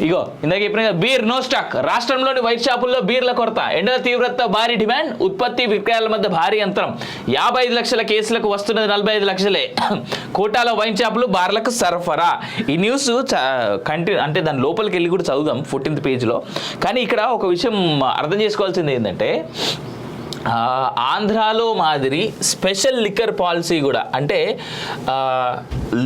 ఇగో ఇందాక చెప్పిన beer no stock. రాష్ట్రంలోని వైన్ షాపుల్లో బీర్ల కొరత, ఎండల తీవ్రత, భారీ డిమాండ్, ఉత్పత్తి విక్రయాల మధ్య భారీ అంతరం. 55 లక్షల కేసులకు వస్తున్నది 45 లక్షలే. కోటాలో వైన్ షాపులు బార్లకు సరఫరా. ఈ న్యూస్ అంటే దాని లోపలికి వెళ్ళి కూడా చదువుదాం 14th పేజ్లో. కానీ ఇక్కడ ఒక విషయం అర్థం చేసుకోవాల్సింది ఏంటంటే, ఆంధ్రాలో మాదిరి స్పెషల్ లిక్కర్ పాలసీ కూడా, అంటే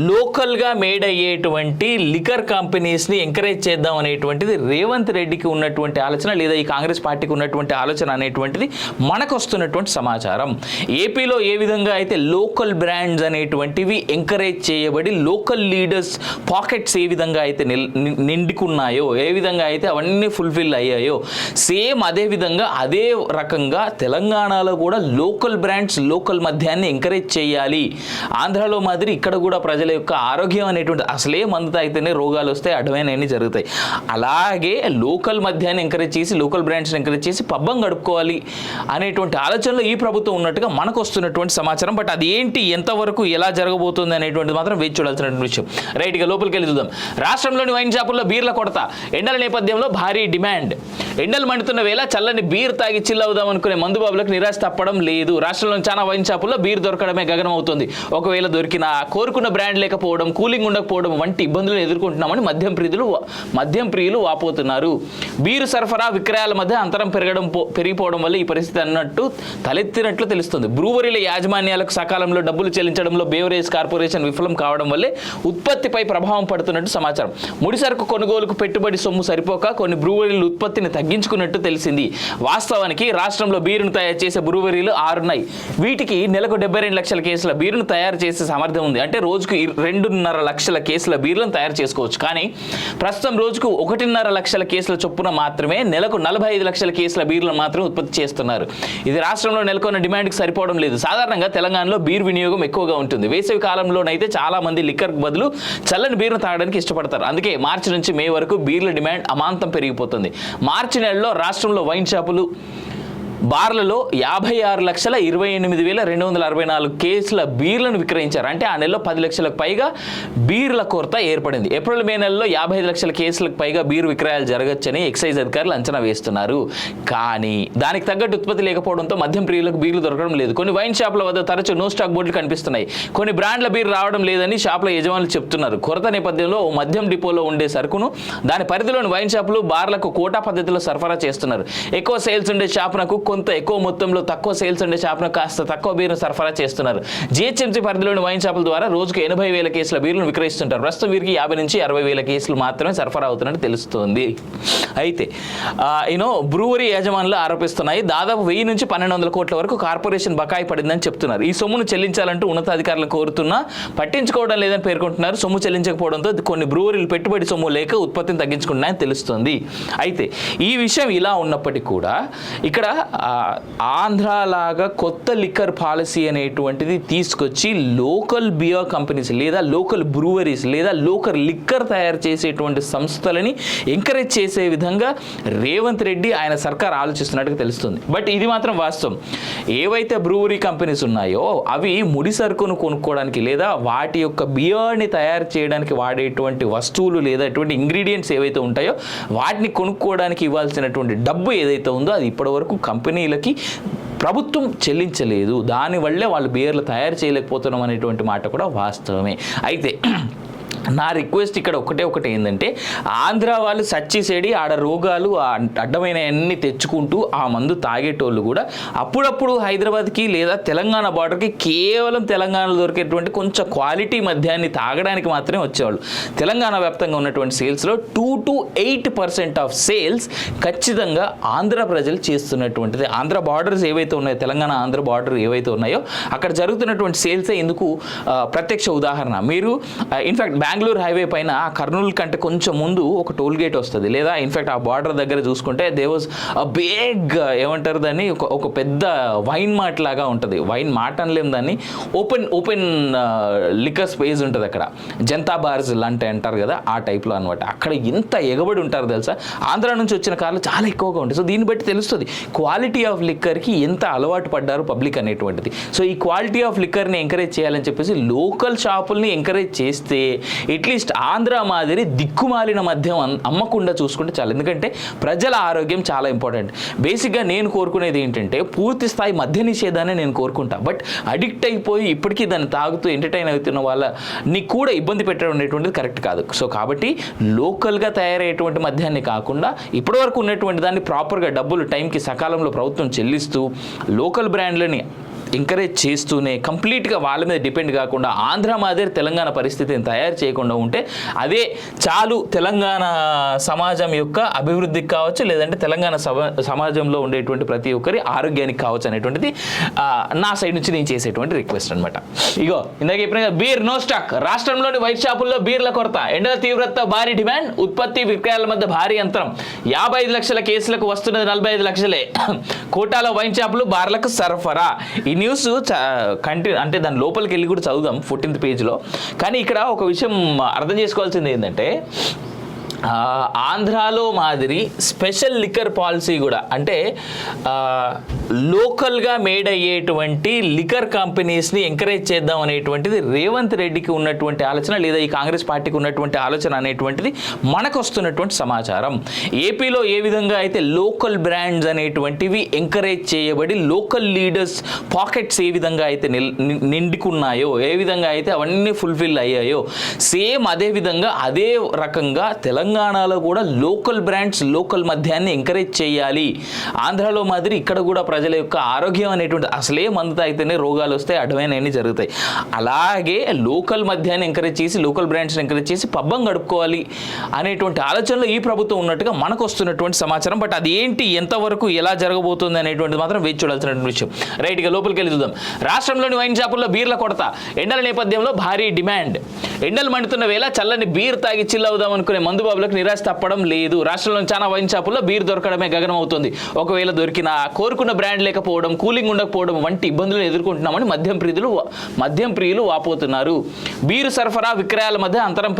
లోకల్గా మేడ్ అయ్యేటువంటి లిక్కర్ కంపెనీస్ని ఎంకరేజ్ చేద్దాం అనేటువంటిది రేవంత్ రెడ్డికి ఉన్నటువంటి ఆలోచన, లేదా ఈ కాంగ్రెస్ పార్టీకి ఉన్నటువంటి ఆలోచన అనేటువంటిది మనకు వస్తున్నటువంటి సమాచారం. ఏపీలో ఏ విధంగా అయితే లోకల్ బ్రాండ్స్ అనేటువంటివి ఎంకరేజ్ చేయబడి లోకల్ లీడర్స్ పాకెట్స్ ఏ విధంగా అయితే నిండుకున్నాయో, ఏ విధంగా అయితే అవన్నీ ఫుల్ఫిల్ అయ్యాయో, సేమ్ అదే విధంగా అదే రకంగా తెలంగాణలో కూడా లోకల్ బ్రాండ్స్, లోకల్ మద్యాన్ని ఎంకరేజ్ చేయాలి. ఆంధ్రాలో మాదిరి ఇక్కడ కూడా ప్రజల యొక్క ఆరోగ్యం అనేటువంటి, అసలే మందు తాగితేనే రోగాలు వస్తాయి, అడ్డమైనవన్నీ జరుగుతాయి. అలాగే లోకల్ మద్యాన్ని ఎంకరేజ్ చేసి, లోకల్ బ్రాండ్స్ని ఎంకరేజ్ చేసి పబ్బం గడుపుకోవాలి అనేటువంటి ఆలోచనలో ఈ ప్రభుత్వం ఉన్నట్టుగా మనకు వస్తున్నటువంటి సమాచారం. బట్ అది ఏంటి, ఎంతవరకు ఎలా జరగబోతుంది అనేటువంటిది మాత్రం వేచి చూడాల్సినటువంటి విషయం. రైట్గా లోపలికి వెళ్ళి చూద్దాం. రాష్ట్రంలోని వైన్ షాపుల్లో బీర్ల కొరత, ఎండల నేపథ్యంలో భారీ డిమాండ్. ఎండలు మండుతున్న వేళ చల్లని బీర్ తాగి చిల్లవుదాం అనుకునే మందుబాబులకు నిరాశ తప్పడం లేదు. రాష్ట్రంలోని చాలా వైన్ షాపుల్లో బీర్ దొరకడమే గగనం అవుతుంది. ఒకవేళ దొరికినా కోరుకున్న బ్రాండ్ లేకపోవడం, కూలింగ్ ఉండకపోవడం వంటి ఇబ్బందులను ఎదుర్కొంటున్నామని మద్యం ప్రియులు వాపోతున్నారు. బీరు సరఫరా విక్రయాల మధ్య అంతరం పెరిగిపోవడం వల్ల ఈ పరిస్థితి తలెత్తినట్లు తెలుస్తుంది. బ్రూవరీల యాజమాన్యాలకు సకాలంలో డబ్బులు చెల్లించడంలో బేవరేజ్ కార్పొరేషన్ విఫలం కావడం వల్లే ఉత్పత్తిపై ప్రభావం పడుతున్నట్టు సమాచారం. ముడిసరుకు కొనుగోలుకు పెట్టుబడి సొమ్ము సరిపోక కొన్ని బ్రూవరీలు ఉత్పత్తిని తగ్గించుకున్నట్టు తెలిసింది. వాస్తవానికి రాష్ట్రంలో బీరును తయారు చేసే బ్రూవరీలు 6 ఉన్నాయి. వీటికి నెలకు 72 లక్షల కేసుల బీరును తయారు చేసే సామర్థ్యం ఉంది. అంటే రోజుకు 2.5 లక్షల కేసుల బీర్లను తయారు చేసుకోవచ్చు. కానీ ప్రస్తుతం రోజుకు 1.5 లక్షల కేసుల చొప్పున మాత్రమే, నెలకు 45 లక్షల కేసుల బీర్లను మాత్రమే ఉత్పత్తి చేస్తున్నారు. ఇది రాష్ట్రంలో నెలకొన్న డిమాండ్కి సరిపోవడం లేదు. సాధారణంగా తెలంగాణలో బీర్ వినియోగం ఎక్కువగా ఉంటుంది. వేసవి కాలంలోనైతే చాలా మంది లిక్కర్ బదులు చల్లని బీర్ను తాగడానికి ఇష్టపడతారు. అందుకే మార్చి నుంచి మే వరకు బీర్ల డిమాండ్ అమాంతం పెరిగిపోతుంది. మార్చి నెలలో రాష్ట్రంలో వైన్ షాపులు, బార్లలో 56,28,264 కేసుల బీర్లను విక్రయించారు. అంటే ఆ నెలలో 10 లక్షలకు పైగా బీర్ల కొరత ఏర్పడింది. ఏప్రిల్ మే నెలలో 55 లక్షల కేసులకు పైగా బీరు విక్రయాలు జరగచ్చని ఎక్సైజ్ అధికారులు అంచనా వేస్తున్నారు. కానీ దానికి తగ్గట్టు ఉత్పత్తి లేకపోవడంతో మద్యం ప్రియులకు బీర్లు దొరకడం లేదు. కొన్ని వైన్ షాపుల వద్ద తరచూ నో స్టాక్ బోర్డులు కనిపిస్తున్నాయి. కొన్ని బ్రాండ్ల బీర్ రావడం లేదని షాపుల యజమానులు చెప్తున్నారు. కొరత నేపథ్యంలో ఓ మద్యం డిపోలో ఉండే సరుకును దాని పరిధిలోని వైన్ షాపులు, బార్లకు కోటా పద్ధతిలో సరఫరా చేస్తున్నారు. ఎక్కువ సేల్స్ ఉండే షాపునకు కొంత ఎక్కువ మొత్తంలో, తక్కువ సేల్స్ ఉండే షాపును కాస్త తక్కువ బీర్ను సరఫరా చేస్తున్నారు. జిహెచ్ఎంసీ పరిధిలోని వైన్ షాపుల ద్వారా రోజుకు 80,000 కేసుల బీర్లను విక్రయిస్తుంటారు. ప్రస్తుతం వీరికి 50 నుంచి 60,000 కేసులు మాత్రమే సరఫరా అవుతున్నట్టు తెలుస్తోంది. అయితే బ్రూవరీ యాజమానులు ఆరోపిస్తున్నాయి. దాదాపు 1000 నుంచి 1,200 కోట్ల వరకు కార్పొరేషన్ బకాయి పడిందని చెప్తున్నారు. ఈ సొమ్మును చెల్లించాలంటూ ఉన్నతాధికారులను కోరుతున్నా పట్టించుకోవడం లేదని పేర్కొంటున్నారు. సొమ్ము చెల్లించకపోవడంతో కొన్ని బ్రూవరీలు పెట్టుబడి సొమ్ము లేక ఉత్పత్తిని తగ్గించుకుంటున్నాయని తెలుస్తుంది. అయితే ఈ విషయం ఇలా ఉన్నప్పటికీ కూడా ఇక్కడ ఆంధ్రాలాగా కొత్త లిక్కర్ పాలసీ అనేటువంటిది తీసుకొచ్చి లోకల్ బియర్ కంపెనీస్, లేదా లోకల్ బ్రూవరీస్, లేదా లోకల్ లిక్కర్ తయారు చేసేటువంటి సంస్థలని ఎంకరేజ్ చేసే విధంగా రేవంత్ రెడ్డి ఆయన సర్కార్ ఆలోచిస్తున్నట్టుగా తెలుస్తుంది. బట్ ఇది మాత్రం వాస్తవం. ఏవైతే బ్రూవరీ కంపెనీస్ ఉన్నాయో అవి ముడి సరుకును కొనుక్కోవడానికి, లేదా వాటి యొక్క బియర్ని తయారు చేయడానికి వాడేటువంటి వస్తువులు లేదా ఎటువంటి ఇంగ్రీడియంట్స్ ఏవైతే ఉంటాయో వాటిని కొనుక్కోవడానికి ఇవ్వాల్సినటువంటి డబ్బు ఏదైతే ఉందో అది ఇప్పటివరకు కంపెనీలకి ప్రభుత్వం చెల్లించలేదు. దానివల్లే వాళ్ళు బీర్లు తయారు చేయలేకపోతున్నాం అనేటువంటి మాట కూడా వాస్తవమే. అయితే నా రిక్వెస్ట్ ఇక్కడ ఒకటే ఏంటంటే, ఆంధ్ర వాళ్ళు సచ్చిసేడి ఆడ రోగాలు అడ్డమైన అన్ని తెచ్చుకుంటూ ఆ మందు తాగేటోళ్ళు కూడా అప్పుడప్పుడు హైదరాబాద్కి లేదా తెలంగాణ బార్డర్కి కేవలం తెలంగాణలో దొరికేటువంటి కొంచెం క్వాలిటీ మద్యాన్ని తాగడానికి మాత్రమే వచ్చేవాళ్ళు. తెలంగాణ వ్యాప్తంగా ఉన్నటువంటి సేల్స్లో 2 to 8% ఆఫ్ సేల్స్ ఖచ్చితంగా ఆంధ్ర ప్రజలు చేస్తున్నటువంటిది. ఆంధ్ర బార్డర్స్ ఏవైతే ఉన్నాయో, తెలంగాణ ఆంధ్ర బార్డర్ ఏవైతే ఉన్నాయో అక్కడ జరుగుతున్నటువంటి సేల్సే ఇందుకు ప్రత్యక్ష ఉదాహరణ. మీరు ఇన్ఫ్యాక్ట్ బెంగళూరు హైవే పైన కర్నూలు కంటే కొంచెం ముందు ఒక టోల్ గేట్ వస్తుంది, లేదా ఇన్ఫ్యాక్ట్ ఆ బార్డర్ దగ్గర చూసుకుంటే దే వాజ్ బిగ్, ఏమంటారు దాన్ని, ఒక పెద్ద వైన్ మార్ట్ లాగా ఉంటుంది. వైన్ మార్ట్ అనలేము దాన్ని, ఓపెన్ లిక్కర్ స్పేస్ ఉంటుంది అక్కడ, జనతా బార్స్ లాంటి అంటారు కదా ఆ టైప్లో అనమాట. అక్కడ ఎంత ఎగబడి ఉంటారు తెలుసా. ఆంధ్ర నుంచి వచ్చిన కార్లు చాలా ఎక్కువగా ఉంటాయి. సో దీన్ని బట్టి తెలుస్తుంది క్వాలిటీ ఆఫ్ లిక్కర్కి ఎంత అలవాటు పడ్డారు పబ్లిక్ అనేటువంటిది. సో ఈ క్వాలిటీ ఆఫ్ లిక్కర్ని ఎంకరేజ్ చేయాలని చెప్పేసి లోకల్ షాపుల్ని ఎంకరేజ్ చేస్తే అట్లీస్ట్ ఆంధ్ర మాదిరి దిక్కుమాలిన మద్యం అమ్మకుండా చూసుకుంటే చాలు. ఎందుకంటే ప్రజల ఆరోగ్యం చాలా ఇంపార్టెంట్. బేసిక్గా నేను కోరుకునేది ఏంటంటే పూర్తి స్థాయి మద్య నిషేధాన్ని నేను కోరుకుంటా. బట్ అడిక్ట్ అయిపోయి ఇప్పటికీ దాన్ని తాగుతూ ఎంటర్టైన్ అవుతున్న వాళ్ళని కూడా ఇబ్బంది పెట్టడం అనేటువంటిది కరెక్ట్ కాదు. సో కాబట్టి లోకల్గా తయారయ్యేటువంటి మద్యాన్ని కాకుండా ఇప్పటివరకు ఉన్నటువంటి దాన్ని ప్రాపర్గా డబ్బులు టైంకి సకాలంలో ప్రభుత్వం చెల్లిస్తూ లోకల్ బ్రాండ్లని ఎంకరేజ్ చేస్తూనే కంప్లీట్గా వాళ్ళ మీద డిపెండ్ కాకుండా ఆంధ్ర మాదిరి తెలంగాణ పరిస్థితిని తయారు చేయకుండా ఉంటే అదే చాలు తెలంగాణ సమాజం యొక్క అభివృద్ధికి కావచ్చు, లేదంటే తెలంగాణ సమాజంలో ఉండేటువంటి ప్రతి ఒక్కరి ఆరోగ్యానికి కావచ్చు అనేటువంటిది నా సైడ్ నుంచి నేను చేసేటువంటి రిక్వెస్ట్ అనమాట. ఇగో ఇందాక చెప్పిన బీర్ నో స్టాక్. రాష్ట్రంలోని వైట్ షాపుల్లో బీర్ల కొరత, ఎండల తీవ్రత, భారీ డిమాండ్, ఉత్పత్తి విక్రయాల మధ్య భారీ అంతరం. 55 లక్షల కేసులకు వస్తున్నది 45 లక్షలే. కోటాలో వైన్ షాపులు, బార్లకు సరఫరా. ఈ న్యూస్ అంటే దాని లోపలికి వెళ్ళి కూడా చదువుదాం 14th పేజ్లో. కానీ ఇక్కడ ఒక విషయం అర్థం చేసుకోవాల్సింది ఏంటంటే ఆంధ్రాలో మాదిరి స్పెషల్ లిక్కర్ పాలసీ కూడా అంటే లోకల్గా మేడ్ అయ్యేటువంటి లిక్కర్ కంపెనీస్ని ఎంకరేజ్ చేద్దాం అనేటువంటిది రేవంత్ రెడ్డికి ఉన్నటువంటి ఆలోచన, లేదా ఈ కాంగ్రెస్ పార్టీకి ఉన్నటువంటి ఆలోచన అనేటువంటిది మనకు వస్తున్నటువంటి సమాచారం. ఏపీలో ఏ విధంగా అయితే లోకల్ బ్రాండ్స్ అనేటువంటివి ఎంకరేజ్ చేయబడి లోకల్ లీడర్స్ పాకెట్స్ ఏ విధంగా అయితే నిండుకున్నాయో, ఏ విధంగా అయితే అవన్నీ ఫుల్ఫిల్ అయ్యాయో, సేమ్ అదే విధంగా అదే రకంగా తెలంగాణలో కూడా లోకల్ బ్రాండ్స్ లోకల్ మద్యాన్ని ఎంకరేజ్ చేయాలి. ఆంధ్రాలో మాదిరి ఇక్కడ కూడా ప్రజల యొక్క ఆరోగ్యం అనేటువంటి అసలే మందు తాగితేనే రోగాలు వస్తాయి, అడ్డమైనవన్నీ జరుగుతాయి. అలాగే లోకల్ మద్యాన్ని ఎంకరేజ్ చేసి లోకల్ బ్రాండ్స్ని ఎంకరేజ్ చేసి పబ్బం గడుపుకోవాలి అనేటువంటి ఆలోచనలో ఈ ప్రభుత్వం ఉన్నట్టుగా మనకు వస్తున్నటువంటి సమాచారం. బట్ అది ఏంటి, ఎంతవరకు ఎలా జరగబోతుంది అనేటువంటిది మాత్రం వేచి చూడాల్సినటువంటి విషయం. రైట్గా లోపలికి వెళ్ళి చూద్దాం. రాష్ట్రంలోని వైన్ షాపుల్లో బీర్ల కొరత, ఎండల నేపథ్యంలో భారీ డిమాండ్. ఎండలు మండుతున్న వేళ చల్లని బీర్ తాగి చిల్ అవుదాం అనుకునే మందుబాబులకు నిరాశ తప్పడం లేదు. రాష్ట్రంలోని చాలా వైన్ షాపుల్లో బీర్ దొరకడమే గగనం అవుతుంది. ఒకవేళ దొరికినా కోరుకున్న బ్రాండ్ లేకపోవడం, కూలింగ్ ఉండకపోవడం వంటి ఇబ్బందులను ఎదుర్కొంటున్నామని మద్యం ప్రియులు వాపోతున్నారు. బీరు సరఫరా విక్రయాల మధ్య అంతరం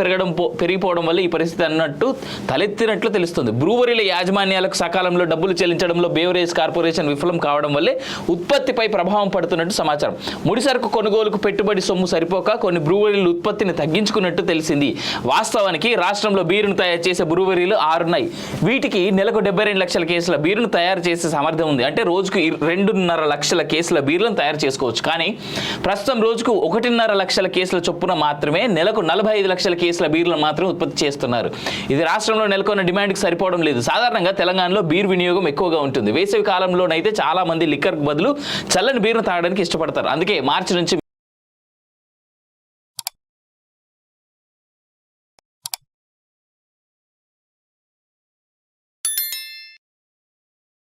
పెరిగిపోవడం వల్ల ఈ పరిస్థితి అన్నట్టు తలెత్తినట్లు తెలుస్తుంది. బ్రూవరీల యాజమాన్యాలకు సకాలంలో డబ్బులు చెల్లించడంలో బేవరేజ్ కార్పొరేషన్ విఫలం కావడం వల్లే ఉత్పత్తిపై ప్రభావం పడుతున్నట్టు సమాచారం. ముడిసరుకు కొనుగోలుకు పెట్టుబడి సొమ్ము సరిపోక కొన్ని బ్రూవరీలు ఉత్పత్తిని తగ్గించుకున్నట్టు తెలిసింది. వాస్తవానికి రాష్ట్రంలో బీరును తయారు చేసే బ్రూవరీలు 6 ఉన్నాయి. వీటికి నెలకు 72 లక్షల కేసుల బీరును తయారు చేసే సామర్థ్యం ఉంది. అంటే రోజుకు 2.5 లక్షల కేసుల బీర్లను తయారు చేసుకోవచ్చు. కానీ ప్రస్తుతం రోజుకు 1.5 లక్షల కేసుల చొప్పున మాత్రమే నెలకు 45 లక్షల కేసుల బీర్లను మాత్రమే ఉత్పత్తి చేస్తున్నారు. ఇది రాష్ట్రంలో నెలకొన్న డిమాండ్కి సరిపోవడం లేదు. సాధారణంగా తెలంగాణలో బీర్ వినియోగం ఎక్కువగా ఉంటుంది. వేసవి కాలంలోనైతే చాలా మంది లిక్కర్ బదులు చల్లని బీర్ను తాగడానికి ఇష్టపడతారు. అందుకే మార్చి నుంచి